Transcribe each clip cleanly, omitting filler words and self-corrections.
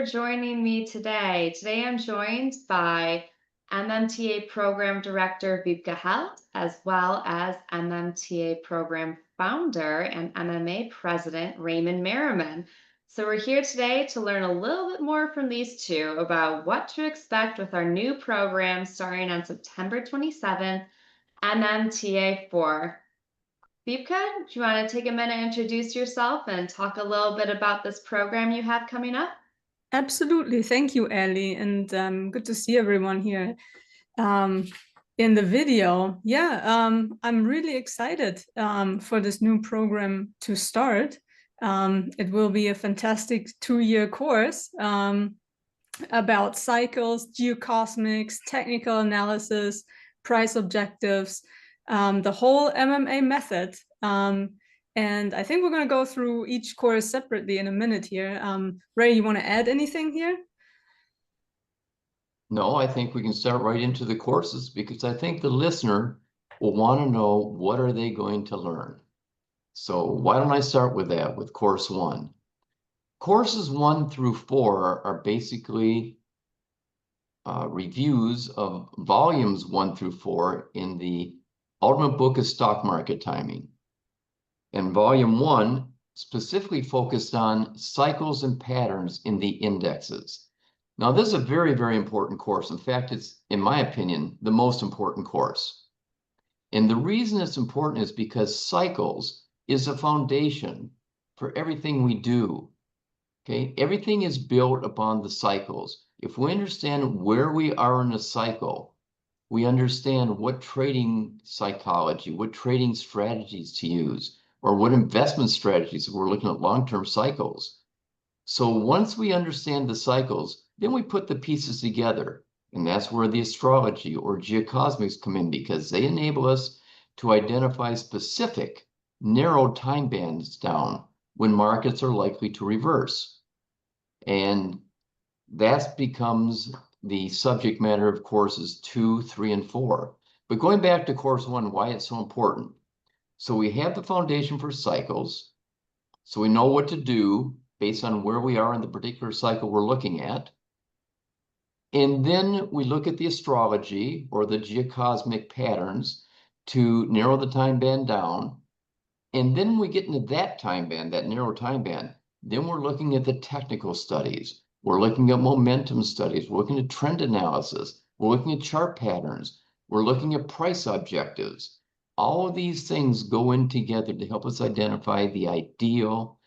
for joining me today. Today I'm joined by MMTA Program Director Wiebke Held, as well as MMTA Program Founder and MMA President Raymond Merriman. So we're here today to learn a little bit more from these two about what to expect with our new program starting on September 27th, MMTA4. Wiebke, do you want to take a minute and introduce yourself and talk a little bit about this program you have coming up? Absolutely. Thank you, Ellie. And good to see everyone here in the video. I'm really excited for this new program to start. It will be a fantastic 2-year course about cycles, geocosmics, technical analysis, price objectives, the whole MMA method. And I think we're going to go through each course separately in a minute here. Ray, you want to add anything here? No, I think we can start right into the courses because I think the listener will want to know what are they going to learn. So why don't I start with that, with course 1. Courses 1 through 4 are basically reviews of volumes 1 through 4 in the Ultimate Book of Stock Market Timing. And volume 1 specifically focused on cycles and patterns in the indexes. Now, this is a very, very important course. In fact, it's, in my opinion, the most important course. And the reason it's important is because cycles is a foundation for everything we do. Okay, everything is built upon the cycles. If we understand where we are in a cycle, we understand what trading psychology, what trading strategies to use, or what investment strategies if we're looking at long-term cycles. So once we understand the cycles, then we put the pieces together. And that's where the astrology or geocosmics come in, because they enable us to identify specific narrow time bands down when markets are likely to reverse. And that becomes the subject matter of courses 2, 3, and 4. But going back to course 1, why it's so important. So we have the foundation for cycles. So we know what to do based on where we are in the particular cycle we're looking at. And then we look at the astrology or the geocosmic patterns to narrow the time band down. And then we get into that time band, that narrow time band. Then we're looking at the technical studies. We're looking at momentum studies. We're looking at trend analysis. We're looking at chart patterns. We're looking at price objectives. All of these things go in together to help us identify the ideal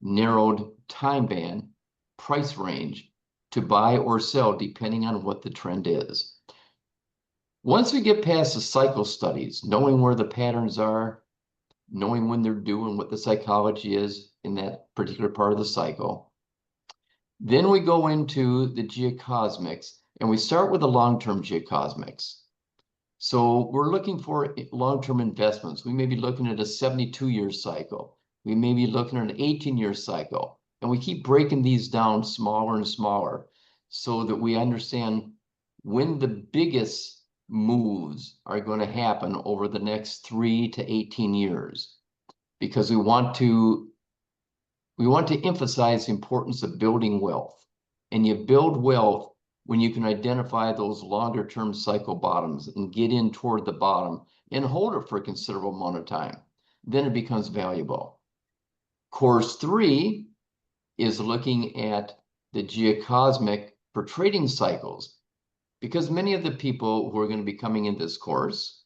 narrowed time band, price range to buy or sell depending on what the trend is. Once we get past the cycle studies, knowing where the patterns are, knowing when they're due and what the psychology is in that particular part of the cycle, then we go into the geocosmics and we start with the long-term geocosmics. So we're looking for long-term investments. We may be looking at a 72-year cycle. We may be looking at an 18-year cycle. And we keep breaking these down smaller and smaller so that we understand when the biggest moves are going to happen over the next 3 to 18 years. Because we want to emphasize the importance of building wealth. And you build wealth when you can identify those longer term cycle bottoms and get in toward the bottom and hold it for a considerable amount of time. Then it becomes valuable. Course 3 is looking at the geocosmic for trading cycles, because many of the people who are going to be coming in this course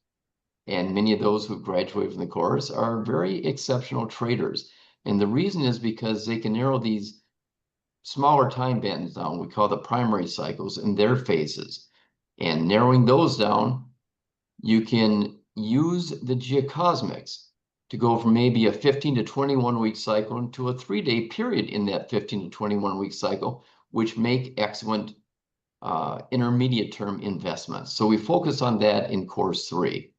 and many of those who graduate from the course are very exceptional traders. And the reason is because they can narrow these smaller time bands down, we call the primary cycles, in their phases. And narrowing those down, you can use the geocosmics to go from maybe a 15 to 21 week cycle into a 3-day period in that 15 to 21 week cycle, which make excellent intermediate term investments. So we focus on that in course 3.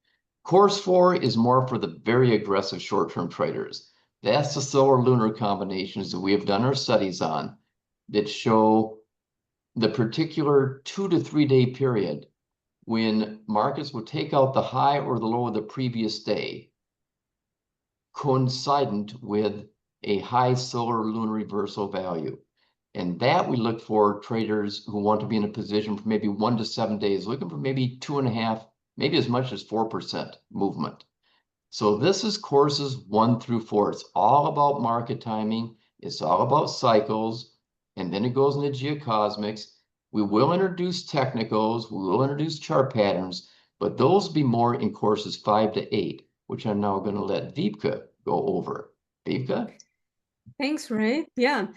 Course 4 is more for the very aggressive short-term traders. That's the solar lunar combinations that we have done our studies on that show the particular 2 to 3 day period when markets will take out the high or the low of the previous day, coincident with a high solar lunar reversal value. And that we look for traders who want to be in a position for maybe 1 to 7 days, looking for maybe 2.5, maybe as much as 4% movement. So this is courses 1 through 4. It's all about market timing. It's all about cycles. And then it goes into geocosmics. We will introduce technicals. We will introduce chart patterns, but those will be more in courses 5 to 8, which I'm now going to let Wiebke go over. Wiebke? Thanks, Ray. Yeah.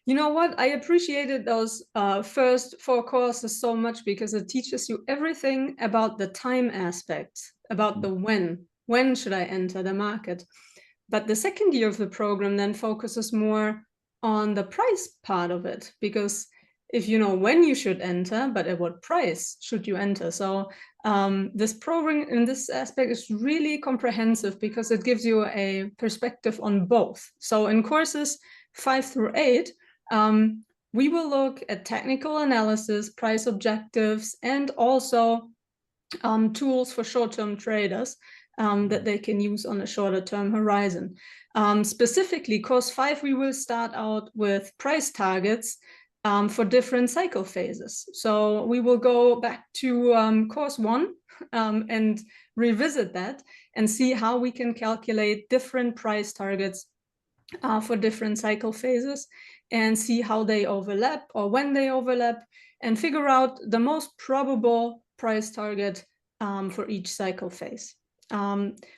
You know what? I appreciated those first 4 courses so much because it teaches you everything about the time aspect, about the when. When should I enter the market? But the second year of the program then focuses more on the price part of it, because if you know when you should enter, but at what price should you enter? So this program in this aspect is really comprehensive because it gives you a perspective on both. So in courses 5 through 8, we will look at technical analysis, price objectives, and also tools for short-term traders that they can use on a shorter-term horizon. Specifically, course 5, we will start out with price targets for different cycle phases. So we will go back to course 1 and revisit that and see how we can calculate different price targets for different cycle phases and see how they overlap or when they overlap and figure out the most probable price target for each cycle phase.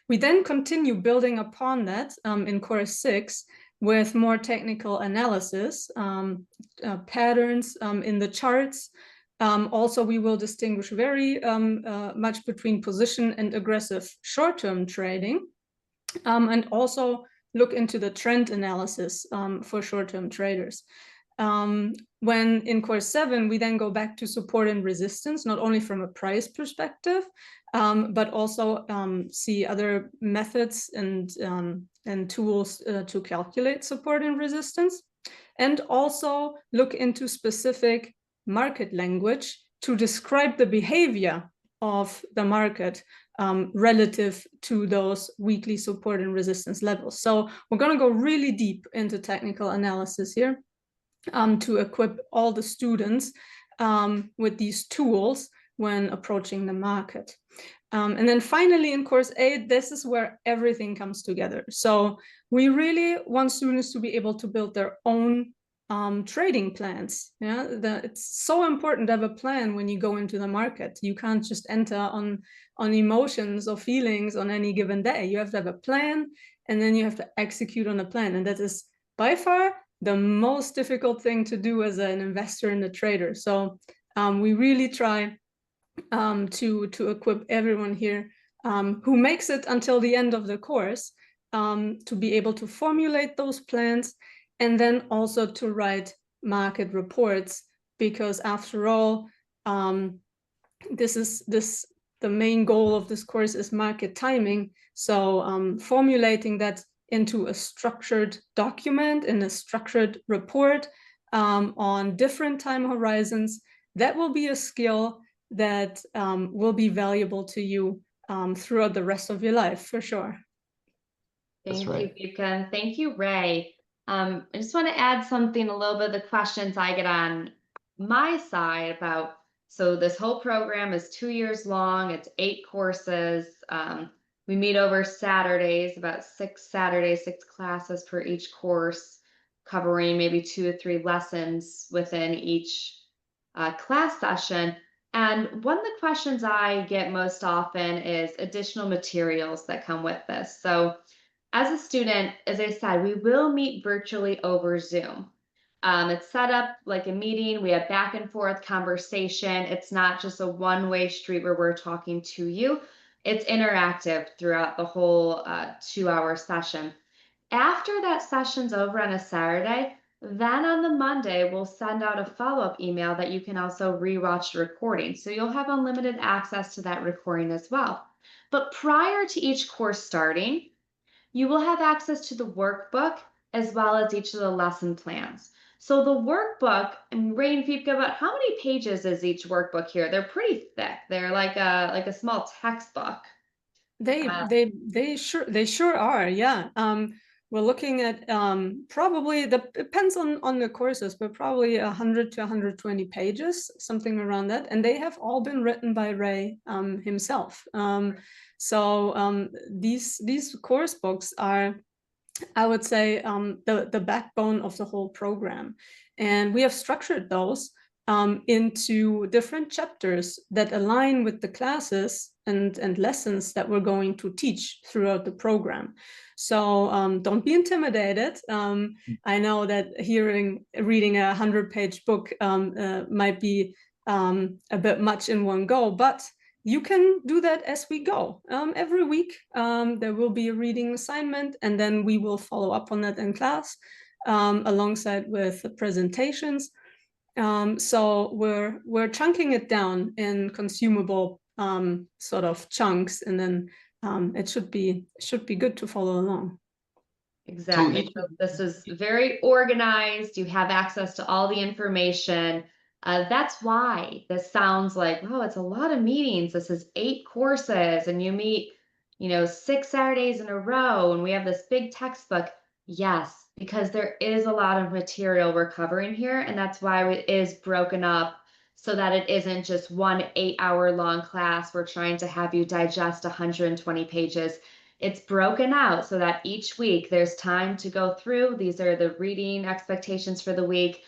We then continue building upon that in course 6 with more technical analysis, patterns in the charts. Also, we will distinguish very much between position and aggressive short-term trading, and also look into the trend analysis for short-term traders. When in course 7, we then go back to support and resistance, not only from a price perspective, but also see other methods and tools to calculate support and resistance, and also look into specific market language to describe the behavior of the market relative to those weekly support and resistance levels. So we're going to go really deep into technical analysis here to equip all the students with these tools when approaching the market. And then finally in course 8, this is where everything comes together. So we really want students to be able to build their own trading plans. Yeah, it's so important to have a plan when you go into the market. You can't just enter on emotions or feelings on any given day. You have to have a plan, and then you have to execute on the plan. And that is by far the most difficult thing to do as an investor and a trader. So we really try to equip everyone here who makes it until the end of the course to be able to formulate those plans, and then also to write market reports, because after all, the main goal of this course is market timing. So formulating that into a structured document, in a structured report on different time horizons, that will be a skill that will be valuable to you throughout the rest of your life, for sure. Thank you, Wiebke, and thank you, Ray. I just want to add something, a little bit of the questions I get on my side about, so this whole program is 2 years long, it's 8 courses. We meet over Saturdays, about 6 Saturdays, 6 classes per each course, covering maybe 2 or 3 lessons within each class session. And one of the questions I get most often is additional materials that come with this. So as a student, as I said, we will meet virtually over Zoom. It's set up like a meeting. We have back and forth conversation. It's not just a one-way street where we're talking to you. It's interactive throughout the whole 2-hour session. After that session's over on a Saturday, then on the Monday, we'll send out a follow-up email that you can also rewatch the recording. So you'll have unlimited access to that recording as well. But prior to each course starting, you will have access to the workbook as well as each of the lesson plans. So the workbook, and Ray and Wiebke, about how many pages is each workbook here? They're pretty thick. They're like a small textbook. They sure are, yeah. we're looking at probably, depends on the courses, but probably 100 to 120 pages, something around that. And they have all been written by Ray himself. So these course books are, I would say, the backbone of the whole program. And we have structured those into different chapters that align with the classes and lessons that we're going to teach throughout the program. So don't be intimidated. I know that reading a 100-page book might be a bit much in one go, but you can do that as we go. Every week, there will be a reading assignment, and then we will follow up on that in class alongside with presentations. So we're chunking it down in consumable sort of chunks, and then it should be good to follow along. Exactly. So this is very organized. You have access to all the information. That's why this sounds like, oh, it's a lot of meetings. This is 8 courses, and you meet, 6 Saturdays in a row, and we have this big textbook. Yes, because there is a lot of material we're covering here, and that's why it is broken up so that it isn't just one 8-hour-long class. We're trying to have you digest 120 pages. It's broken out so that each week there's time to go through. These are the reading expectations for the week.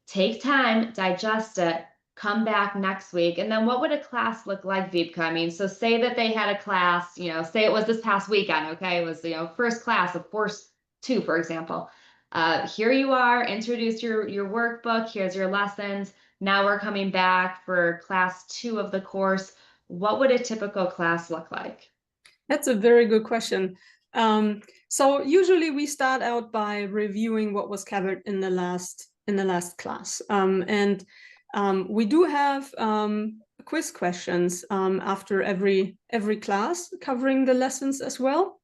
Take time, digest it, come back next week. And then what would a class look like, Wiebke? I mean, so say that they had a class, say it was this past weekend, okay? It was, first class of course 2, for example. Here you are, introduce your workbook, here's your lessons. Now we're coming back for class 2 of the course. What would a typical class look like? That's a very good question. So usually we start out by reviewing what was covered in the last class, and we do have quiz questions after every class covering the lessons as well.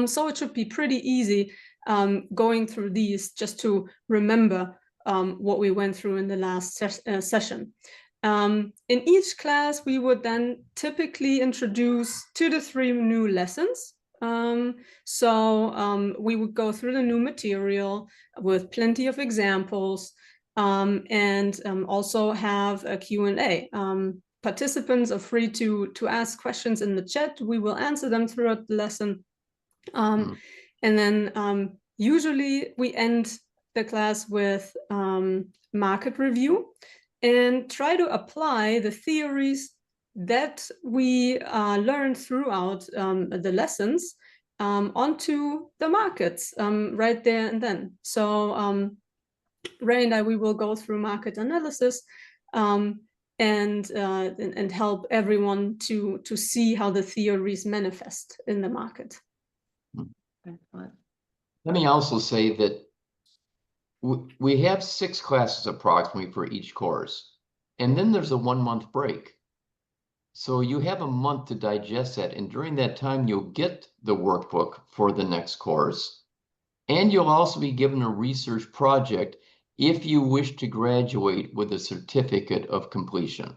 So it should be pretty easy going through these just to remember what we went through in the last session. In each class, we would then typically introduce 2 to 3 new lessons. So we would go through the new material with plenty of examples, and also have a Q&A. Participants are free to ask questions in the chat. We will answer them throughout the lesson. And then usually we end the class with market review, and try to apply the theories that we learned throughout the lessons onto the markets right there and then. So Ray and I, we will go through market analysis and help everyone to see how the theories manifest in the market. Let me also say that we have 6 classes approximately for each course, and then there's a 1-month break. So you have a month to digest that, and during that time, you'll get the workbook for the next course, and you'll also be given a research project if you wish to graduate with a certificate of completion.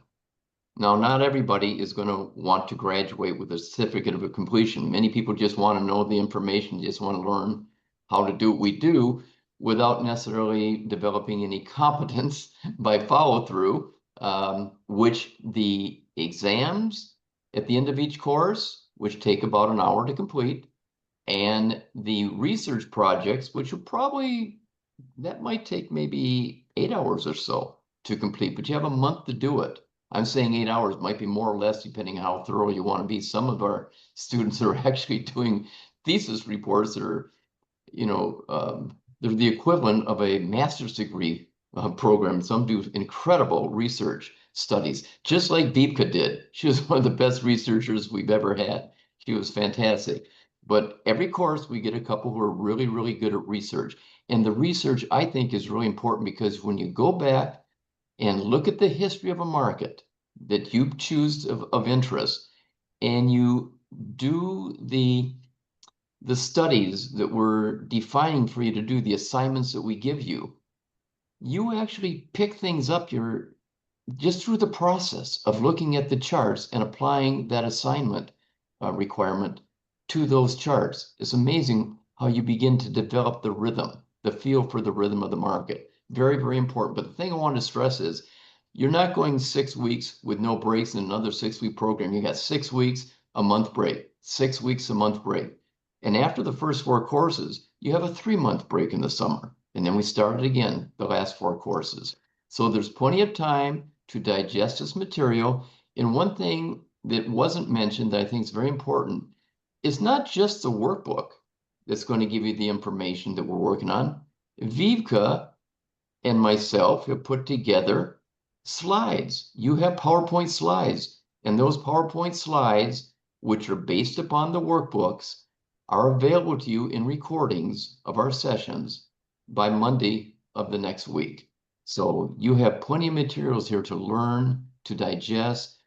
Now, not everybody is going to want to graduate with a certificate of completion. Many people just want to know the information, just want to learn how to do what we do, without necessarily developing any competence by follow-through, which the exams at the end of each course, which take about an hour to complete, and the research projects, which that might take maybe 8 hours or so to complete, but you have a month to do it. I'm saying 8 hours, might be more or less depending on how thorough you want to be. Some of our students are actually doing thesis reports that are, they're the equivalent of a master's degree program. Some do incredible research studies, just like Wiebke did. She was one of the best researchers we've ever had. She was fantastic. But every course, we get a couple who are really, really good at research. And the research, I think, is really important, because when you go back and look at the history of a market that you choose of interest, and you do the studies that we're defining for you to do, the assignments that we give you, you actually pick things up just through the process of looking at the charts and applying that assignment requirement to those charts. It's amazing how you begin to develop the rhythm, the feel for the rhythm of the market. Very, very important. But the thing I want to stress is you're not going 6 weeks with no breaks in another 6-week program. You got 6 weeks, a month break, 6 weeks, a month break. And after the first 4 courses, you have a 3-month break in the summer. And then we started again, the last 4 courses. So there's plenty of time to digest this material. And one thing that wasn't mentioned that I think is very important is not just the workbook that's going to give you the information that we're working on. Wiebke and myself have put together slides. You have PowerPoint slides, and those PowerPoint slides, which are based upon the workbooks, are available to you in recordings of our sessions by Monday of the next week. So you have plenty of materials here to learn, to digest,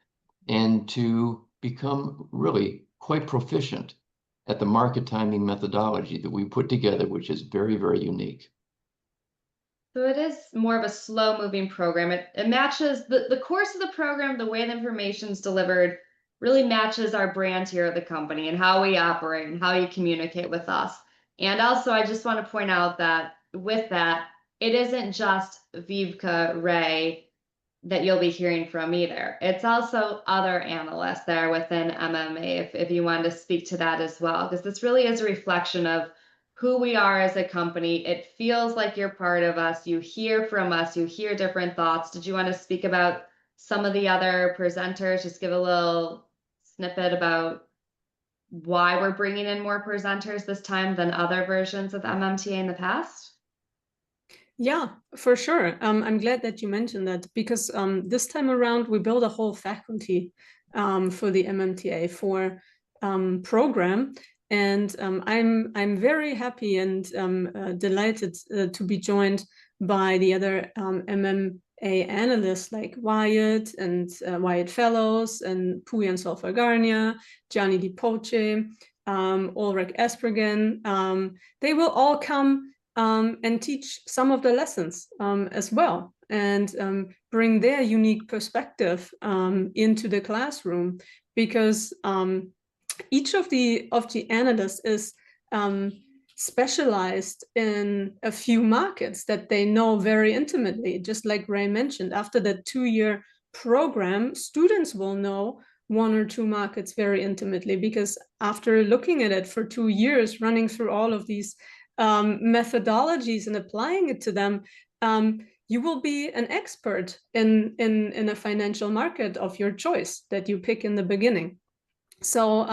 and to become really quite proficient at the market timing methodology that we put together, which is very, very unique. So it is more of a slow moving program. It matches the course of the program, the way the information is delivered really matches our brand here at the company and how we operate and how you communicate with us. And also, I just want to point out that with that, it isn't just Wiebke, Ray that you'll be hearing from either. It's also other analysts that are within MMA, if you wanted to speak to that as well, because this really is a reflection of who we are as a company. It feels like you're part of us. You hear from us. You hear different thoughts. Did you want to speak about some of the other presenters? Just give a little snippet about why we're bringing in more presenters this time than other versions of MMTA in the past? Yeah, for sure. I'm glad that you mentioned that because this time around we built a whole faculty for the MMTA4 program, and I'm very happy and delighted to be joined by the other MMA analysts like Wyatt and Wyatt Fellows and Puyan Solfagarnia, Gianni Di Poce, Ulrich Espergen. They will all come and teach some of the lessons as well, and bring their unique perspective into the classroom, because each of the analysts is specialized in a few markets that they know very intimately. Just like Ray mentioned, after the 2-year program, students will know 1 or 2 markets very intimately, because after looking at it for 2 years, running through all of these methodologies and applying it to them, you will be an expert in a financial market of your choice that you pick in the beginning. So,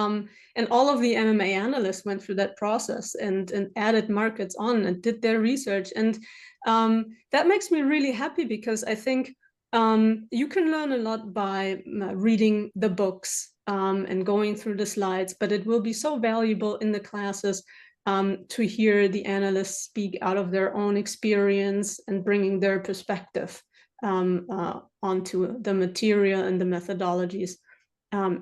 and all of the MMA analysts went through that process and added markets on and did their research. And that makes me really happy, because I think you can learn a lot by reading the books and going through the slides, but it will be so valuable in the classes to hear the analysts speak out of their own experience and bringing their perspective onto the material and the methodologies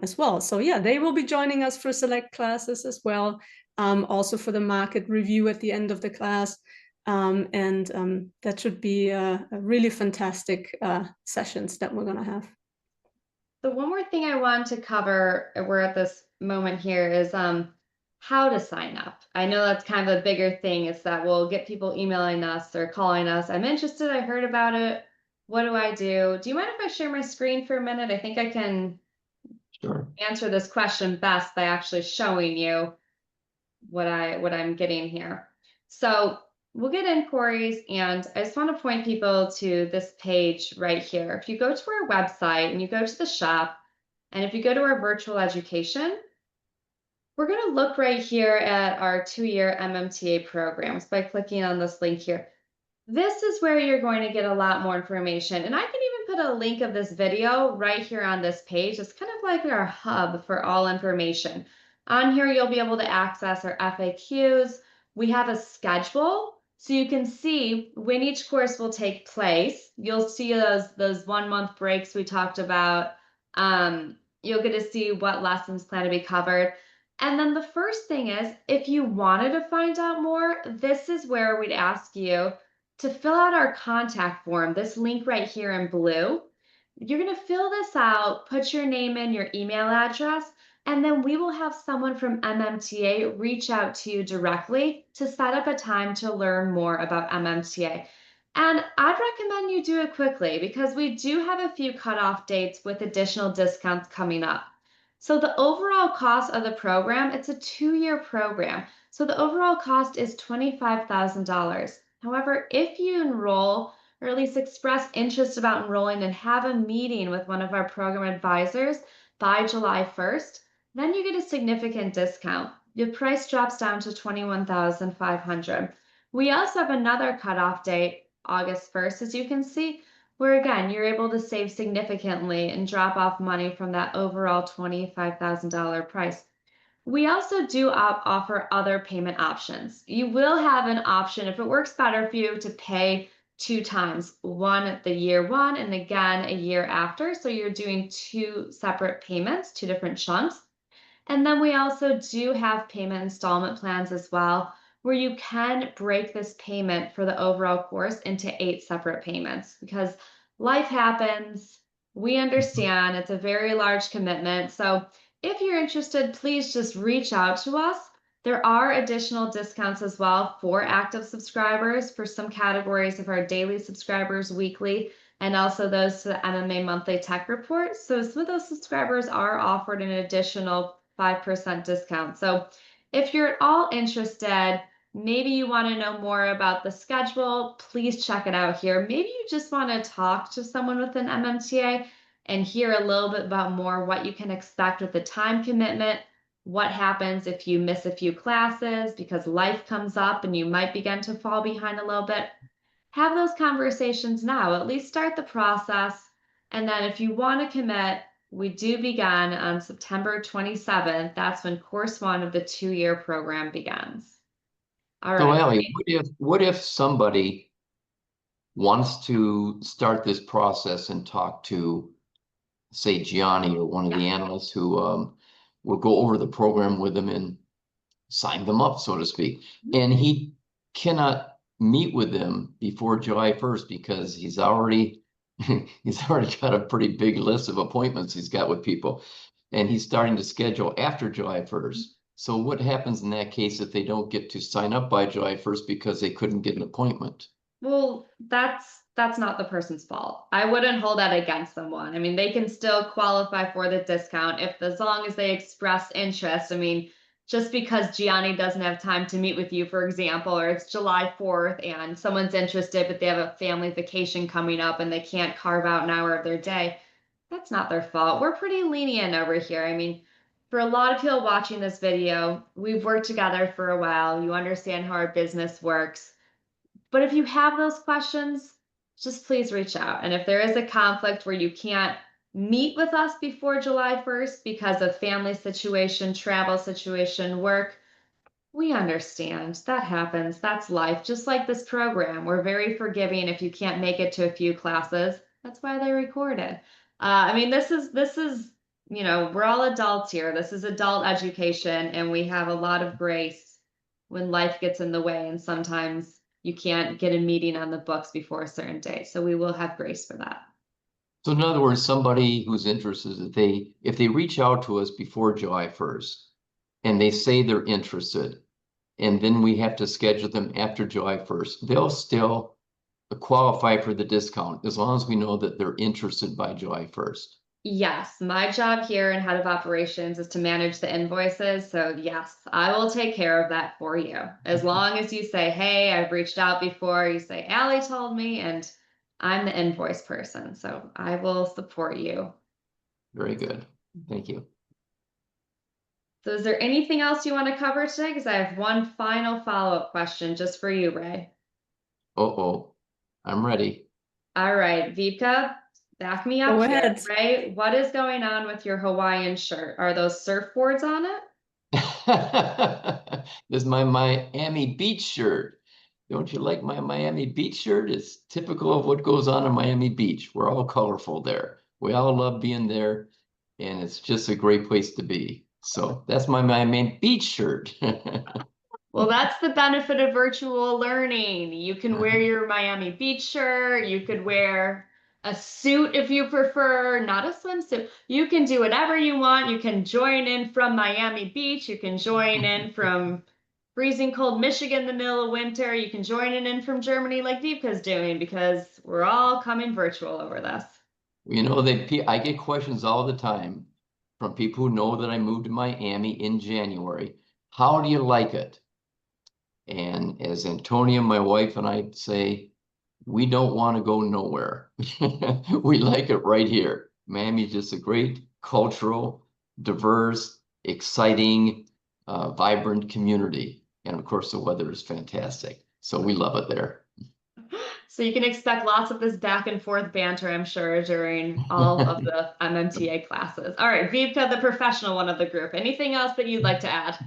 as well. So yeah, they will be joining us for select classes as well, also for the market review at the end of the class. And that should be a really fantastic sessions that we're going to have. So one more thing I want to cover, we're at this moment here, is how to sign up. I know that's kind of a bigger thing. It's that we'll get people emailing us or calling us. I'm interested. I heard about it. What do I do? Do you mind if I share my screen for a minute? I think I can answer this question best by actually showing you what I'm getting here. So we'll get inquiries, and I just want to point people to this page right here. If you go to our website and you go to the shop, and if you go to our virtual education, we're going to look right here at our 2-year MMTA programs by clicking on this link here. This is where you're going to get a lot more information. And I can even put a link of this video right here on this page. It's kind of like our hub for all information. On here, you'll be able to access our FAQs. We have a schedule, so you can see when each course will take place. You'll see those 1-month breaks we talked about. You'll get to see what lessons plan to be covered. And then the first thing is, if you wanted to find out more, this is where we'd ask you to fill out our contact form, this link right here in blue. You're going to fill this out, put your name in, your email address, And then we will have someone from MMTA reach out to you directly to set up a time to learn more about MMTA. And I'd recommend you do it quickly because we do have a few cutoff dates with additional discounts coming up. So the overall cost of the program, it's a 2-year program. So the overall cost is $25,000. However, if you enroll or at least express interest about enrolling and have a meeting with one of our program advisors by July 1st, then you get a significant discount. Your price drops down to $21,500. We also have another cutoff date, August 1st, as you can see, where again, you're able to save significantly and drop off money from that overall $25,000 price. We also do offer other payment options. You will have an option, if it works better for you, to pay 2 times, one the year one and again a year after. So you're doing 2 separate payments, 2 different chunks. And then we also do have payment installment plans as well, where you can break this payment for the overall course into 8 separate payments because life happens. We understand it's a very large commitment. So if you're interested, please just reach out to us. There are additional discounts as well for active subscribers for some categories of our daily subscribers weekly, and also those to the MMA monthly tech report. So some of those subscribers are offered an additional 5% discount. So if you're at all interested, maybe you want to know more about the schedule, please check it out here. Maybe you just want to talk to someone within MMTA and hear a little bit about more what you can expect with the time commitment, what happens if you miss a few classes because life comes up and you might begin to fall behind a little bit. Have those conversations now, at least start the process. And then if you want to commit, we do begin on September 27th. That's when course 1 of the 2-year program begins. All So right. Allie, what if somebody wants to start this process and talk to, say, Gianni or one of the analysts who will go over the program with them and sign them up, so to speak. And he cannot meet with them before July 1st because he's already got a pretty big list of appointments he's got with people, and he's starting to schedule after July 1st. So what happens in that case if they don't get to sign up by July 1st because they couldn't get an appointment? Well, that's not the person's fault. I wouldn't hold that against someone. I mean, they can still qualify for the discount if, as long as they express interest. I mean, just because Gianni doesn't have time to meet with you, for example, or it's July 4th and someone's interested, but they have a family vacation coming up and they can't carve out an hour of their day, that's not their fault. We're pretty lenient over here. I mean, for a lot of people watching this video, we've worked together for a while. You understand how our business works. But if you have those questions, just please reach out. And if there is a conflict where you can't meet with us before July 1st because of family situation, travel situation, work, we understand. That happens. That's life. Just like this program, we're very forgiving if you can't make it to a few classes. That's why they record it. I mean, this is, you know, we're all adults here. This is adult education, and we have a lot of grace when life gets in the way, and sometimes you can't get a meeting on the books before a certain date. So we will have grace for that. So in other words, somebody who's interested, if they reach out to us before July 1st and they say they're interested, and then we have to schedule them after July 1st, they'll still qualify for the discount as long as we know that they're interested by July 1st. Yes, my job here in head of operations is to manage the invoices. So yes, I will take care of that for you. As long as you say, hey, I've reached out before, you say, Allie told me, and I'm the invoice person. So I will support you. Very good. Thank you. So is there anything else you want to cover today? Because I have one final follow-up question just for you, Ray. Uh-oh, I'm ready. All right, Wiebke, back me up Go here. ahead. Ray, what is going on with your Hawaiian shirt? Are those surfboards on it? This is my Miami Beach shirt. Don't you like my Miami Beach shirt? It's typical of what goes on in Miami Beach. We're all colorful there. We all love being there, and it's just a great place to be. So that's my Miami Beach shirt. Well, that's the benefit of virtual learning. You can wear your Miami Beach shirt. You could wear a suit if you prefer, not a swimsuit. You can do whatever you want. You can join in from Miami Beach. You can join in from freezing cold Michigan in the middle of winter. You can join in from Germany like Wiebke's doing, because we're all coming virtual over this. You know, I get questions all the time from people who know that I moved to Miami in January. How do you like it? And as Antonia, my wife, and I say, we don't want to go nowhere. We like it right here. Miami is just a great cultural, diverse, exciting, vibrant community. And of course, the weather is fantastic. So we love it there. So you can expect lots of this back and forth banter, I'm sure, during all of the MMTA classes. All right, Wiebke, the professional one of the group. Anything else that you'd like to add?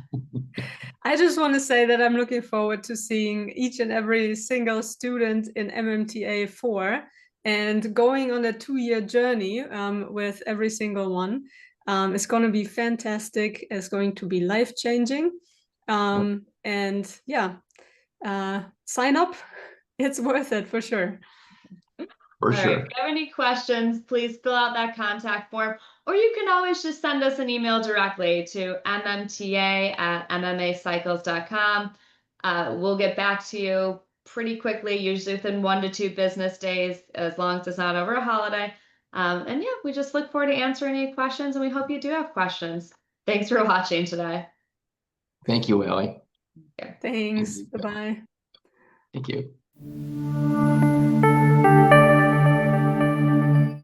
I just want to say that I'm looking forward to seeing each and every single student in MMTA4 and going on a 2-year journey with every single one. It's going to be fantastic. It's going to be life-changing. And yeah, sign up. It's worth it for sure. For All sure. right, if you have any questions, please fill out that contact form, or you can always just send us an email directly to mmta@mmacycles.com. We'll get back to you pretty quickly, usually within 1 to 2 business days, as long as it's not over a holiday. And yeah, we just look forward to answering any questions, and we hope you do have questions. Thanks for watching today. Thank you, Allie. Thanks. Bye-bye. Thank you.